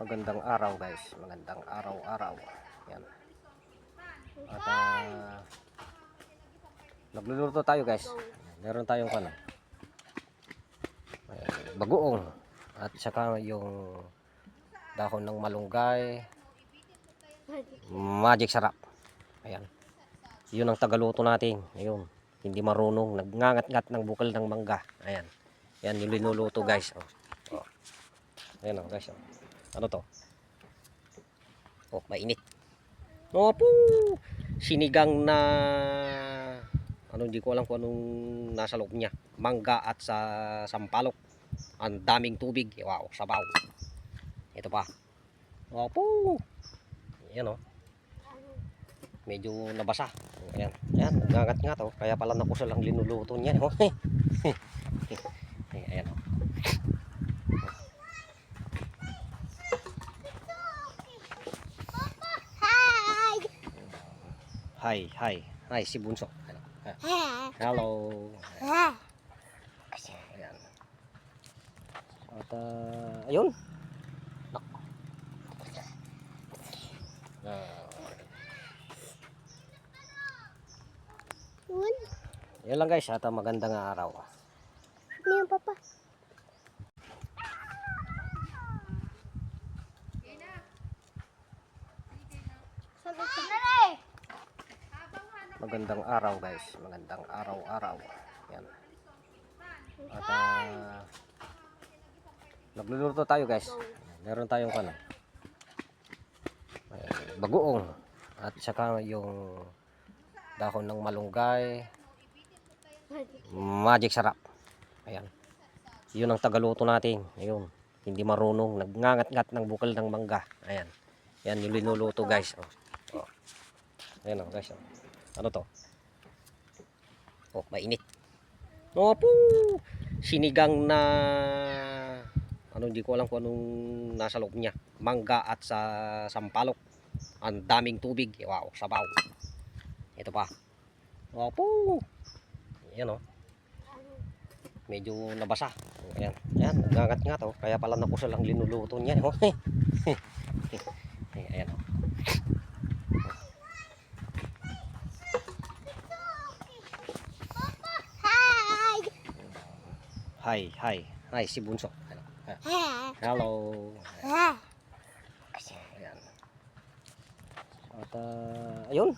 Magandang araw guys, magandang araw-araw. Yan. At nagluluto tayo guys. Meron tayong bagoong at saka yung dahon ng malunggay, magic sarap. Ayan. Yun ang tagaluto natin. Ayun. Hindi marunong, nagngangat-ngat ng bukal ng mangga. Ayan. Yan yung linuluto guys. Oh. Ayan guys. Ano to? Oh, mainit. Opo! Sinigang na hindi ko alam kung anong nasa loob niya. Mangga at sa sampalok. Ang daming tubig. Wow, sabaw. Ito pa. Opo! Ayan medyo nabasa. Ayan. Ayan, nagngangat-ngat kaya pala nakusal ang linuluto niya. Ayan Hi, si Bunso. Hello. Ayan. At ayun. Yan lang guys, at magandang araw. Ano yung papa? Magandang araw guys, magandang araw-araw. Yan. At nagluluto tayo guys. Meron tayong bagoong at saka yung dahon ng malunggay, magic sarap. Ayan. Yun ang tagaluto natin. Ayun. Hindi marunong, nagngangat-ngat ng bukal ng mangga. Ayan. Yan yung linuluto guys. Oh. Ayan guys. Ano to? Oh, mainit. Opo! Sinigang na hindi ko alam kung anong nasa loob niya. Mangga at sa sampalok. Ang daming tubig. Wow, sabaw. Ito pa. Opo! Ayan medyo nabasa. Ayan. Ayan, nagngangat-ngat kaya pala nakusal ang linuluto niya. Ayan Hi, si Bunso. Hello. Ayan. At ayun.